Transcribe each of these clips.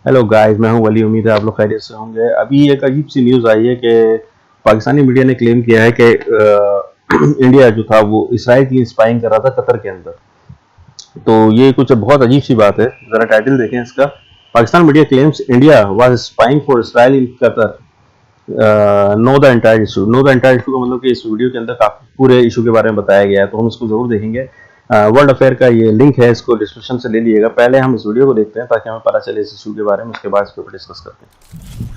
Hello guys, मैं हूं वली। उम्मीद है आप लोग खैरियत से होंगे। अभी एक अजीब सी न्यूज़ आई है कि पाकिस्तानी मीडिया ने क्लेम किया है कि इंडिया जो था वो इसराइल की स्पाइंग कर रहा था कतर के अंदर। तो ये कुछ बहुत अजीब सी बात है। ज़रा टाइटल देखें इसका। Pakistan media claims India was spying for Israel in Qatar. Know the entire issue. Know the entire issue का मतलब कि इस वीडियो के अंदर काफी पूरे इशू के बारे में बताया गया है, तो हम इसको जरूर देखेंगे। वर्ल्ड अफेयर का ये लिंक है, इसको डिस्क्रिप्शन से ले लीजिएगा। पहले हम इस वीडियो को देखते हैं ताकि हमें पता चले इस इशू के बारे में, उसके बाद इसके ऊपर डिस्कस करते हैं।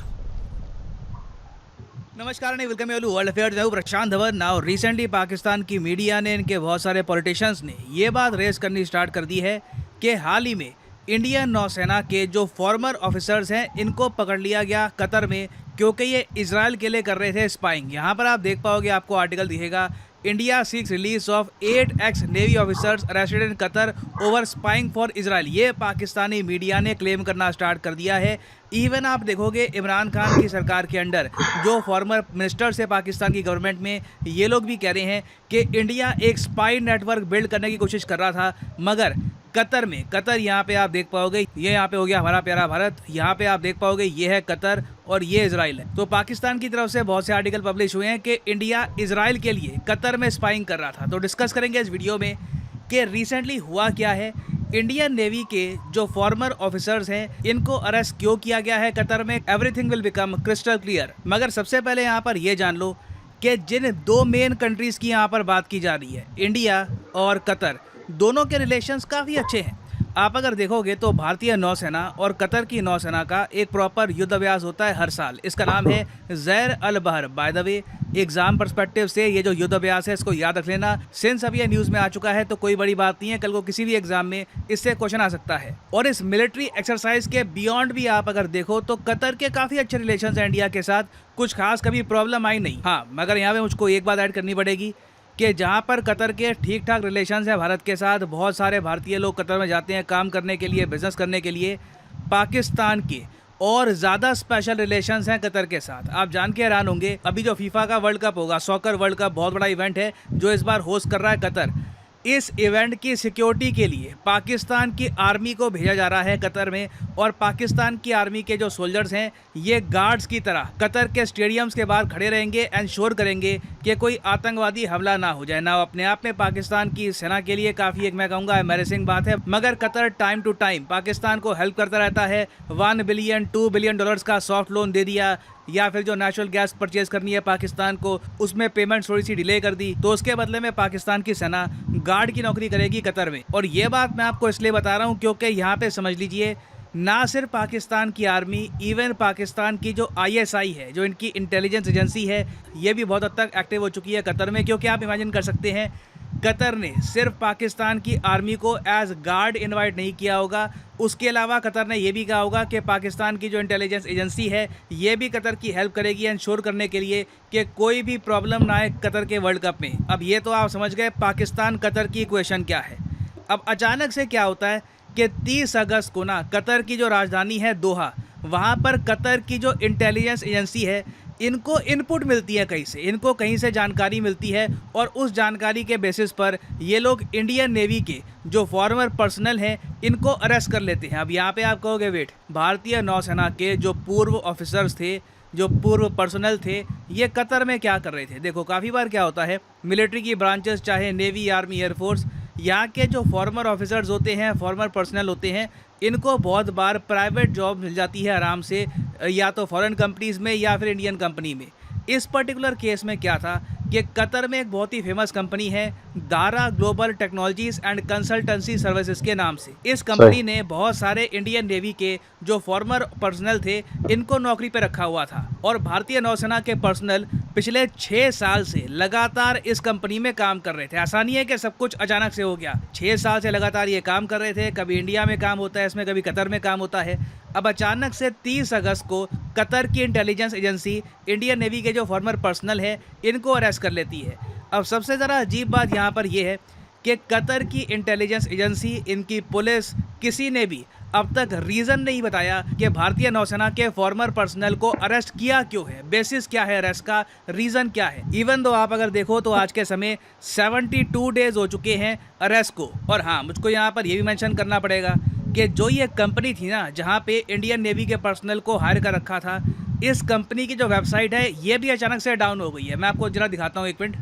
नमस्कार and welcome you world affairs. मैं हूं प्रशांत धवन। नाउ रिसेंटली पाकिस्तान की मीडिया ने, इनके बहुत सारे पॉलिटिशियंस ने ये बात रेस करनी स्टार्ट कर दी है कि हाल ही में इंडियन नौसेना के जो फॉर्मर ऑफिसर्स हैं इनको पकड़ लिया गया कतर में, क्योंकि ये इजराइल के लिए कर रहे थे स्पाइंग। यहाँ पर आप देख पाओगे, आपको आर्टिकल दिखेगा, India seeks release of 8 ex navy officers arrested in Qatar over spying for Israel. ये पाकिस्तानी मीडिया ने क्लेम करना स्टार्ट कर दिया है। इवन आप देखोगे इमरान खान की सरकार के अंडर जो फॉर्मर मिनिस्टर्स है पाकिस्तान की गवर्नमेंट में, ये लोग भी कह रहे हैं कि इंडिया एक स्पाई नेटवर्क बिल्ड करने की कोशिश कर रहा था, मगर कतर में, कतर यहाँ पे आप देख पाओगे, ये यहाँ पे हो गया हमारा प्यारा भारत, यहाँ पे आप देख पाओगे ये है कतर और ये इजराइल है। तो पाकिस्तान की तरफ से बहुत से आर्टिकल पब्लिश हुए हैं कि इंडिया इजराइल के लिए कतर में स्पाइंग कर रहा था। तो डिस्कस करेंगे इस वीडियो में कि रिसेंटली हुआ क्या है, इंडियन नेवी के जो फॉर्मर ऑफिसर्स हैं इनको अरेस्ट क्यों किया गया है कतर में। Everything will become crystal clear. मगर सबसे पहले यहाँ पर ये जान लो कि जिन दो मेन कंट्रीज की यहाँ पर बात की जा रही है, इंडिया और कतर, दोनों के रिलेशंस काफ़ी अच्छे हैं। आप अगर देखोगे तो भारतीय नौसेना और कतर की नौसेना का एक प्रॉपर युद्ध अभ्यास होता है हर साल। इसका नाम है ज़ैर अल बहर। By the way, exam perspective से ये जो युद्ध अभ्यास है इसको याद रख लेना। सिंस अब ये न्यूज़ में आ चुका है तो कोई बड़ी बात नहीं है, कल को किसी भी एग्जाम में इससे क्वेश्चन आ सकता है। और इस मिलिट्री एक्सरसाइज के बियॉन्ड भी आप अगर देखो तो कतर के काफ़ी अच्छे रिलेशन है इंडिया के साथ, कुछ खास कभी प्रॉब्लम आई नहीं। हाँ, मगर यहाँ पे मुझको एक बात ऐड करनी पड़ेगी कि जहाँ पर कतर के ठीक ठाक रिलेशंस हैं भारत के साथ, बहुत सारे भारतीय लोग कतर में जाते हैं काम करने के लिए, बिजनेस करने के लिए, पाकिस्तान के और ज़्यादा स्पेशल रिलेशंस हैं कतर के साथ। आप जान के हैरान होंगे, अभी जो फीफा का वर्ल्ड कप होगा, सॉकर वर्ल्ड कप, बहुत बड़ा इवेंट है जो इस बार होस्ट कर रहा है कतर। इस इवेंट की सिक्योरिटी के लिए पाकिस्तान की आर्मी को भेजा जा रहा है कतर में, और पाकिस्तान की आर्मी के जो सोल्जर्स हैं ये गार्ड्स की तरह कतर के स्टेडियम्स के बाहर खड़े रहेंगे, एंश्योर करेंगे कि कोई आतंकवादी हमला ना हो जाए ना। अपने आप में पाकिस्तान की सेना के लिए काफ़ी, एक मैं कहूँगा, एम्बैरेसिंग बात है। मगर Qatar time to time Pakistan को हेल्प करता रहता है। $1 बिलियन $2 बिलियन का सॉफ्ट लोन दे दिया, या फिर जो नेचुरल गैस परचेज करनी है पाकिस्तान को, उसमें पेमेंट थोड़ी सी डिले कर दी, तो उसके बदले में पाकिस्तान की सेना गार्ड की नौकरी करेगी कतर में। और ये बात मैं आपको इसलिए बता रहा हूँ क्योंकि यहाँ पे समझ लीजिए, ना सिर्फ पाकिस्तान की आर्मी, इवन पाकिस्तान की जो ISI है, जो इनकी इंटेलिजेंस एजेंसी है, ये भी बहुत हद तक एक्टिव हो चुकी है कतर में। क्योंकि आप इमेजिन कर सकते हैं, कतर ने सिर्फ पाकिस्तान की आर्मी को एज गार्ड इनवाइट नहीं किया होगा, उसके अलावा कतर ने यह भी कहा होगा कि पाकिस्तान की जो इंटेलिजेंस एजेंसी है ये भी कतर की हेल्प करेगी इंश्योर करने के लिए कि कोई भी प्रॉब्लम ना आए कतर के वर्ल्ड कप में। अब ये तो आप समझ गए पाकिस्तान कतर की इक्वेशन क्या है। अब अचानक से क्या होता है कि 30 अगस्त को ना कतर की जो राजधानी है दोहा, वहाँ पर कतर की जो इंटेलिजेंस एजेंसी है इनको इनपुट मिलती है कहीं से, इनको कहीं से जानकारी मिलती है, और उस जानकारी के बेसिस पर ये लोग इंडियन नेवी के जो फॉर्मर पर्सनल हैं इनको अरेस्ट कर लेते हैं। अब यहाँ पे आप कहोगे वेट, भारतीय नौसेना के जो पूर्व ऑफिसर्स थे, जो पूर्व पर्सनल थे, ये कतर में क्या कर रहे थे। देखो, काफ़ी बार क्या होता है, मिलिट्री की ब्रांचेस, चाहे नेवी, आर्मी, एयरफोर्स, यहाँ के जो फॉर्मर ऑफिसर्स होते हैं, फॉर्मर पर्सनल होते हैं, इनको बहुत बार प्राइवेट जॉब मिल जाती है आराम से, या तो फॉरेन कंपनीज़ में या फिर इंडियन कंपनी में। इस पर्टिकुलर केस में क्या था कि कतर में एक बहुत ही फेमस कंपनी है, Dara global technologies and consultancy services के नाम से। इस कंपनी ने बहुत सारे इंडियन नेवी के जो फॉर्मर पर्सनल थे इनको नौकरी पे रखा हुआ था, और भारतीय नौसेना के पर्सनल पिछले 6 साल से लगातार इस कंपनी में काम कर रहे थे। ऐसा नहीं है कि सब कुछ अचानक से हो गया, 6 साल से लगातार ये काम कर रहे थे। कभी इंडिया में काम होता है इसमें, कभी कतर में काम होता है। अब अचानक से 30 अगस्त को कतर की इंटेलिजेंस एजेंसी इंडियन नेवी के जो फॉर्मर पर्सनल है इनको अरेस्ट कर लेती है। अब सबसे ज़रा अजीब बात यहाँ पर यह है कि कतर की इंटेलिजेंस एजेंसी, इनकी पुलिस, किसी ने भी अब तक रीज़न नहीं बताया कि भारतीय नौसेना के फॉर्मर पर्सनल को अरेस्ट किया क्यों है, बेसिस क्या है अरेस्ट का, रीज़न क्या है। इवन दो आप अगर देखो तो आज के समय 72 डेज हो चुके हैं अरेस्ट को। और हाँ, मुझको यहाँ पर यह भी मेंशन करना पड़ेगा कि जो ये कंपनी थी ना, जहाँ पे इंडियन नेवी के पर्सनल को हायर कर रखा था, इस कंपनी की जो वेबसाइट है ये भी अचानक से डाउन हो गई है। मैं आपको जरा दिखाता हूँ, एक मिनट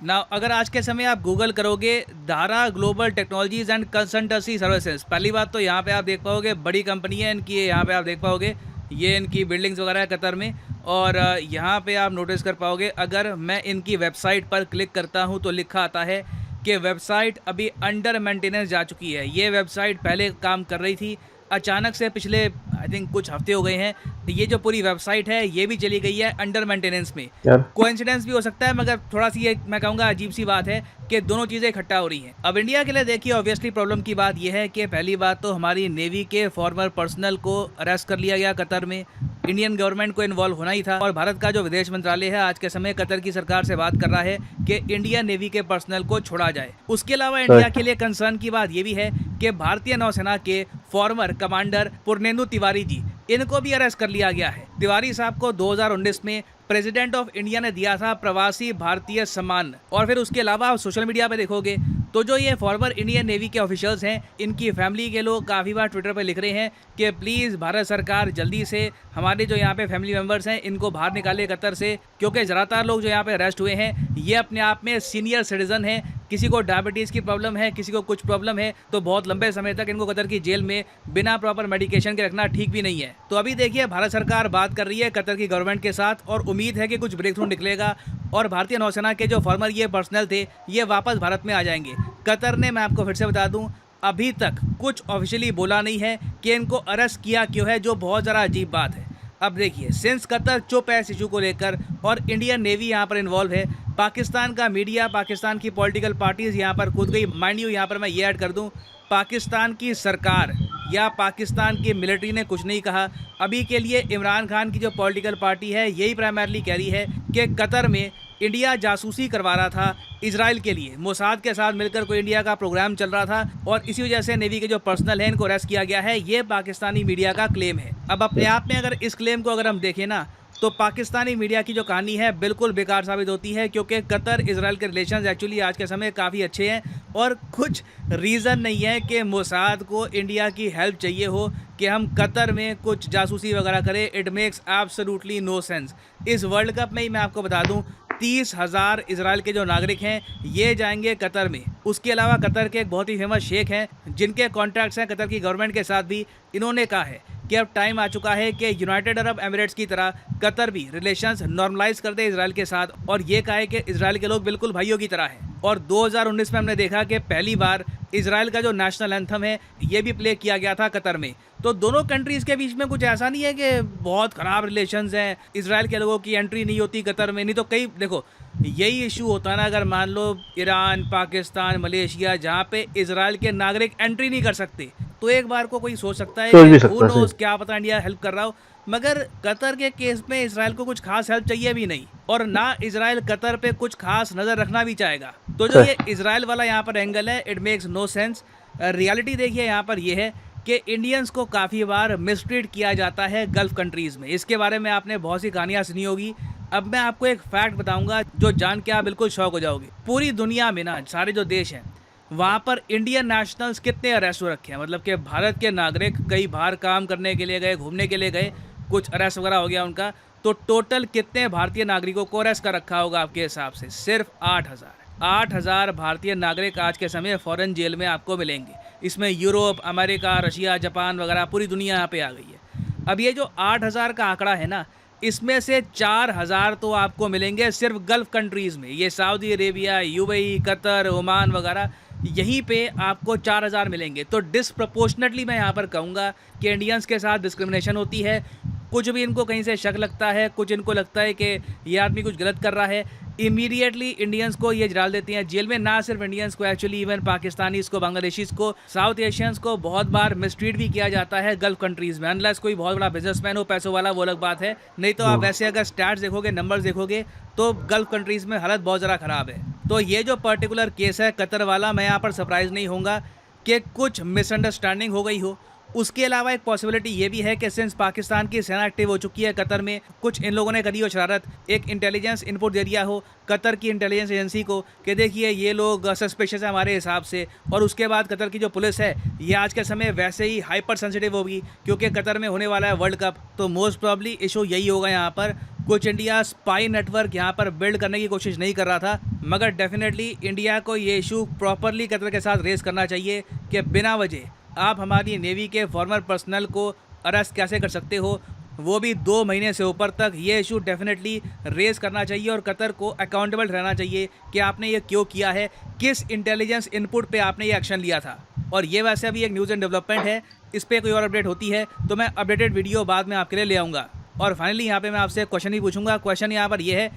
ना। अगर आज के समय आप गूगल करोगे धारा global technologies and consultancy services, पहली बात तो यहाँ पे आप देख पाओगे बड़ी कंपनी है इनकी, यहाँ पे आप देख पाओगे ये इनकी बिल्डिंग्स वगैरह है कतर में। और यहाँ पे आप नोटिस कर पाओगे, अगर मैं इनकी वेबसाइट पर क्लिक करता हूँ तो लिखा आता है कि वेबसाइट अभी अंडर मेंटेनेंस जा चुकी है। ये वेबसाइट पहले काम कर रही थी, अचानक से पिछले आई थिंक कुछ हफ्ते हो गए हैं, ये जो पूरी वेबसाइट है ये भी चली गई है अंडर मेंटेनेंस में। यार कोइंसिडेंस भी हो सकता है, मगर थोड़ा सी ये मैं कहूँगा अजीब सी बात है कि दोनों चीज़ें इकट्ठा हो रही हैं। अब इंडिया के लिए देखिए ऑब्वियसली प्रॉब्लम की बात यह है कि पहली बात तो हमारी नेवी के फॉर्मर पर्सनल को अरेस्ट कर लिया गया कतर में। इंडियन गवर्नमेंट को इन्वॉल्व होना ही था, और भारत का जो विदेश मंत्रालय है आज के समय कतर की सरकार से बात कर रहा है कि इंडियन नेवी के पर्सनल को छोड़ा जाए। उसके अलावा इंडिया के लिए कंसर्न की बात यह भी है कि भारतीय नौसेना के फॉर्मर कमांडर पूर्णेंदु तिवारी जी, इनको भी अरेस्ट कर लिया गया है। तिवारी साहब को 2019 में प्रेसिडेंट ऑफ इंडिया ने दिया था प्रवासी भारतीय सम्मान। और फिर उसके अलावा आप सोशल मीडिया पे देखोगे तो जो ये फॉर्मर इंडियन नेवी के ऑफिशियल्स हैं, इनकी फैमिली के लोग काफ़ी बार ट्विटर पर लिख रहे हैं कि प्लीज़ भारत सरकार जल्दी से हमारे जो यहाँ पे फैमिली मेम्बर्स हैं इनको बाहर निकाले कतर से, क्योंकि ज़्यादातर लोग जो यहाँ पे अरेस्ट हुए हैं ये अपने आप में सीनियर सिटीजन हैं। किसी को डायबिटीज़ की प्रॉब्लम है, किसी को कुछ प्रॉब्लम है, तो बहुत लंबे समय तक इनको कतर की जेल में बिना प्रॉपर मेडिकेशन के रखना ठीक भी नहीं है। तो अभी देखिए भारत सरकार बात कर रही है कतर की गवर्नमेंट के साथ, और उम्मीद है कि कुछ ब्रेक थ्रू निकलेगा और भारतीय नौसेना के जो फॉर्मर ये पर्सनल थे ये वापस भारत में आ जाएंगे। कतर ने, मैं आपको फिर से बता दूं, अभी तक कुछ ऑफिशियली बोला नहीं है कि इनको अरेस्ट किया क्यों है, जो बहुत ज़रा अजीब बात है। अब देखिए सिंस कतर चुप है इस इशू को लेकर और इंडियन नेवी यहाँ पर इन्वॉल्व है, पाकिस्तान का मीडिया, पाकिस्तान की पॉलिटिकल पार्टीज़ यहाँ पर कूद गई। माइंड यू, यहाँ पर मैं ये ऐड कर दूँ, पाकिस्तान की सरकार या पाकिस्तान की मिलिट्री ने कुछ नहीं कहा। अभी के लिए इमरान खान की जो पॉलिटिकल पार्टी है यही प्राइमरली कह रही है कि कतर में इंडिया जासूसी करवा रहा था इजराइल के लिए, मोसाद के साथ मिलकर कोई इंडिया का प्रोग्राम चल रहा था और इसी वजह से नेवी के जो पर्सनल हैं इनको अरेस्ट किया गया है। ये पाकिस्तानी मीडिया का क्लेम है। अब अपने आप में अगर इस क्लेम को अगर हम देखें ना, तो पाकिस्तानी मीडिया की जो कहानी है बिल्कुल बेकार साबित होती है, क्योंकि कतर इजराइल के रिलेशंस एक्चुअली आज के समय काफ़ी अच्छे हैं और कुछ रीज़न नहीं है कि मोसाद को इंडिया की हेल्प चाहिए हो कि हम कतर में कुछ जासूसी वगैरह करें। It makes absolutely no sense. इस वर्ल्ड कप में ही मैं आपको बता दूं 30,000 इजराइल के जो नागरिक हैं ये जाएंगे कतर में। उसके अलावा कतर के एक बहुत ही फेमस शेख हैं जिनके कॉन्ट्रैक्ट्स हैं कतर की गवर्नमेंट के साथ भी। इन्होंने कहा है कि अब टाइम आ चुका है कि यूनाइटेड अरब एमिरेट्स की तरह कतर भी रिलेशंस नॉर्मलाइज कर दे इजराइल के साथ, और ये कहा है कि इजराइल के लोग बिल्कुल भाइयों की तरह हैं। और 2019 में हमने देखा कि पहली बार इजराइल का जो नेशनल एंथम है ये भी प्ले किया गया था कतर में। तो दोनों कंट्रीज़ के बीच में कुछ ऐसा नहीं है कि बहुत ख़राब रिलेशंस हैं, इजराइल के लोगों की एंट्री नहीं होती कतर में। नहीं तो कई देखो यही इशू होता ना, अगर मान लो ईरान, पाकिस्तान, मलेशिया, जहाँ पे इजराइल के नागरिक एंट्री नहीं कर सकते, तो एक बार को कोई सोच सकता है कि who knows, क्या पता इंडिया हेल्प कर रहा हो। मगर कतर के केस में इजराइल को कुछ खास हेल्प चाहिए भी नहीं, और ना इजराइल कतर पे कुछ खास नज़र रखना भी चाहेगा। तो जो ये इजराइल वाला यहाँ पर एंगल है, it makes no sense. Reality देखिए यहाँ पर ये है कि इंडियंस को काफ़ी बार मिसट्रीट किया जाता है गल्फ़ कंट्रीज़ में। इसके बारे में आपने बहुत सी कहानियाँ सुनी होगी। अब मैं आपको एक फैक्ट बताऊंगा जो जान के आप बिल्कुल शॉक हो जाओगे। पूरी दुनिया में ना, सारे जो देश हैं वहाँ पर इंडियन नेशनल्स कितने अरेस्ट हो रखे हैं, मतलब कि भारत के नागरिक कई बाहर काम करने के लिए गए, घूमने के लिए गए, कुछ अरेस्ट वगैरह हो गया उनका, तो टोटल कितने भारतीय नागरिकों को अरेस्ट कर रखा होगा आपके हिसाब से? सिर्फ 8,000 भारतीय नागरिक आज के समय फॉरेन जेल में आपको मिलेंगे। इसमें यूरोप, अमेरिका, रशिया, जापान वगैरह पूरी दुनिया यहाँ पे आ गई है। अब ये जो 8,000 का आंकड़ा है ना, इसमें से 4,000 तो आपको मिलेंगे सिर्फ गल्फ़ कंट्रीज़ में। ये Saudi Arabia, UAE, Qatar, Oman वगैरह, यहीं पे आपको 4,000 मिलेंगे। तो डिसप्रपोर्शनेटली मैं यहाँ पर कहूँगा कि इंडियंस के साथ डिस्क्रिमिनेशन होती है। कुछ भी इनको कहीं से शक लगता है, कुछ इनको लगता है कि ये आदमी कुछ गलत कर रहा है, इमीडिएटली इंडियंस को ये डाल देती हैं जेल में। ना सिर्फ इंडियंस को, एक्चुअली इवन पाकिस्तानीज़ को, बांग्लादेशीज़ को, साउथ एशियंस को बहुत बार मिसट्रीट भी किया जाता है गल्फ़ कंट्रीज़ में। अनलेस कोई बहुत बड़ा बिजनेसमैन हो, पैसों वाला, वो अलग बात है। नहीं तो आप वैसे अगर स्टैट्स देखोगे, नंबर्स देखोगे, तो गल्फ़ कंट्रीज़ में हालत बहुत ज़्यादा ख़राब है। तो ये जो पर्टिकुलर केस है कतर वाला, मैं यहाँ पर सरप्राइज़ नहीं होऊंगा कि कुछ मिसअंडरस्टैंडिंग हो गई हो उसके अलावा एक पॉसिबिलिटी ये भी है कि सिंस पाकिस्तान की सेना एक्टिव हो चुकी है कतर में, कुछ इन लोगों ने करी हो शरारत, एक इंटेलिजेंस इनपुट दे दिया हो कतर की इंटेलिजेंस एजेंसी को कि देखिए ये लोग सस्पिशियस है हमारे हिसाब से, और उसके बाद कतर की जो पुलिस है ये आज के समय वैसे ही हाइपर सेंसिटिव होगी क्योंकि कतर में होने वाला है वर्ल्ड कप, तो मोस्ट प्रॉब्ली इशू यही होगा यहाँ पर। कुछ इंडिया स्पाई नेटवर्क यहाँ पर बिल्ड करने की कोशिश नहीं कर रहा था, मगर डेफिनेटली इंडिया को ये इशू प्रॉपरली कतर के साथ रेस करना चाहिए कि बिना वजह आप हमारी नेवी के फॉर्मर पर्सनल को अरेस्ट कैसे कर सकते हो, वो भी 2 महीने से ऊपर तक। ये इशू डेफिनेटली रेस करना चाहिए और कतर को अकाउंटेबल रहना चाहिए कि आपने ये क्यों किया है, किस इंटेलिजेंस इनपुट पे आपने ये एक्शन लिया था। और ये वैसे अभी एक न्यूज़ एंड डेवलपमेंट है, इस पर कोई और अपडेट होती है तो मैं अपडेटेड वीडियो बाद में आपके लिए ले आऊँगा। और फाइनली यहाँ पे मैं आपसे क्वेश्चन ही पूछूंगा। क्वेश्चन यहाँ पर यह है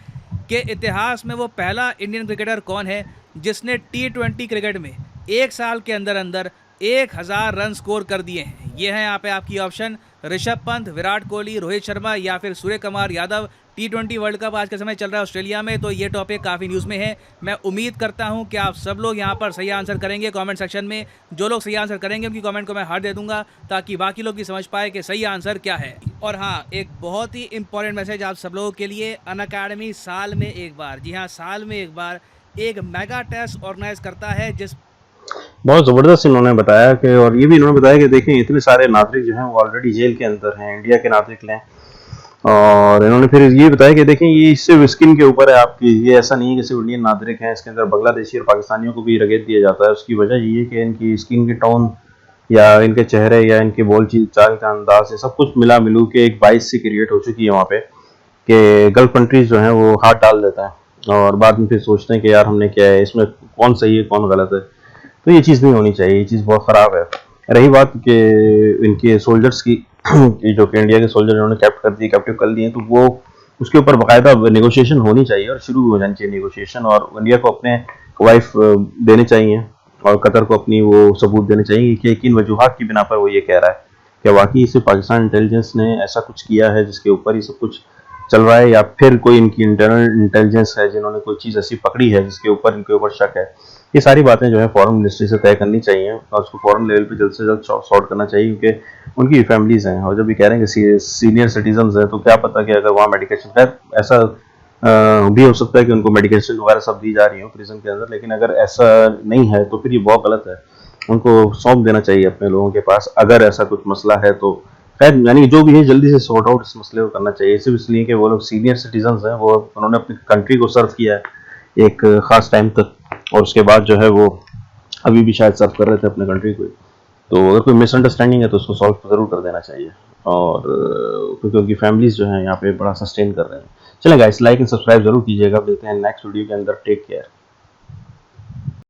कि इतिहास में वो पहला इंडियन क्रिकेटर कौन है जिसने T20 क्रिकेट में 1 साल के अंदर अंदर 1000 रन स्कोर कर दिए हैं। ये है यहाँ पे आपकी ऑप्शन, ऋषभ पंत, विराट कोहली, रोहित शर्मा या फिर Suryakumar Yadav. T20 world cup आज के समय चल रहा है ऑस्ट्रेलिया में, तो ये टॉपिक काफ़ी न्यूज़ में है। मैं उम्मीद करता हूँ कि आप सब लोग यहाँ पर सही आंसर करेंगे कमेंट सेक्शन में। जो लोग सही आंसर करेंगे उनकी कमेंट को मैं हार्ट दे दूंगा ताकि बाकी लोग भी समझ पाए कि सही आंसर क्या है। और हाँ, एक बहुत ही इंपॉर्टेंट मैसेज आप सब लोगों के लिए, अनअकैडमी साल में एक बार, जी हाँ साल में एक बार, एक मेगा टेस्ट ऑर्गेनाइज करता है जिस बहुत ज़बरदस्त इन्होंने बताया कि, और ये भी इन्होंने बताया कि देखें इतने सारे नागरिक जो हैं वो ऑलरेडी जेल के अंदर हैं, इंडिया के नागरिक लें। और इन्होंने फिर ये बताया कि देखें ये सिर्फ स्किन के ऊपर है आपकी, ये ऐसा नहीं है कि सिर्फ इंडियन नागरिक हैं, इसके अंदर बांग्लादेशी और पाकिस्तानियों को भी रगेत दिया जाता है। उसकी वजह ये है कि इनकी स्किन की टोन या इनके चेहरे या इनके बोल चाल का अंदाज, ये सब कुछ मिला मिलू के एक बाइस सी क्रिएट हो चुकी है वहाँ पे कि गल्फ कंट्रीज जो हैं वो हाथ डाल देता है और बाद में फिर सोचते हैं कि यार हमने क्या है, इसमें कौन सही है कौन गलत है। तो ये चीज़ नहीं होनी चाहिए, ये चीज़ बहुत ख़राब है। रही बात कि इनके सोल्जर्स की कि जो कि इंडिया के सोल्जर इन्होंने कैप्टिव कर लिए, तो वो उसके ऊपर बाकायदा नेगोशिएशन होनी चाहिए और शुरू हो जानी चाहिए नेगोशिएशन, और इंडिया को अपने वाइफ देने चाहिए और कतर को अपनी वो सबूत देने चाहिए कि किन वजूहात की बिना पर वो ये कह रहा है कि वाकई इसे पाकिस्तान इंटेलिजेंस ने ऐसा कुछ किया है जिसके ऊपर ये सब कुछ चल रहा है, या फिर कोई इनकी इंटरनल इंटेलिजेंस है जिन्होंने कोई चीज़ ऐसी पकड़ी है जिसके ऊपर इनके ऊपर शक है। ये सारी बातें जो है फॉरेन मिनिस्ट्री से तय करनी चाहिए और उसको फॉरेन लेवल पे जल्द से जल्द सॉर्ट करना चाहिए, क्योंकि उनकी फैमिलीज हैं और जब भी कह रहे हैं कि सीनियर सिटीजन हैं, तो क्या पता कि अगर वहाँ मेडिकेशन है, ऐसा भी हो सकता है कि उनको मेडिकेशन वगैरह सब दी जा रही हो प्रिजन के अंदर, लेकिन अगर ऐसा नहीं है तो फिर ये बहुत गलत है। उनको सौंप देना चाहिए अपने लोगों के पास अगर ऐसा कुछ मसला है तो। खैर यानी जो भी है जल्दी से सॉर्ट आउट इस मसले को करना चाहिए, सिर्फ इसलिए कि वो लोग सीनियर सिटीजन हैं, वो उन्होंने अपनी कंट्री को सर्व किया है एक खास टाइम तक और उसके बाद जो है वो अभी भी शायद सर्व कर रहे थे अपने कंट्री को। तो अगर कोई मिसअंडरस्टैंडिंग है तो उसको सॉल्व ज़रूर कर देना चाहिए, और क्योंकि उनकी फैमिलीज जो हैं यहाँ पे बड़ा सस्टेन कर रहे हैं। चलें गाइस, लाइक एंड सब्सक्राइब जरूर कीजिएगा। मिलते हैं नेक्स्ट वीडियो के अंदर। Take care.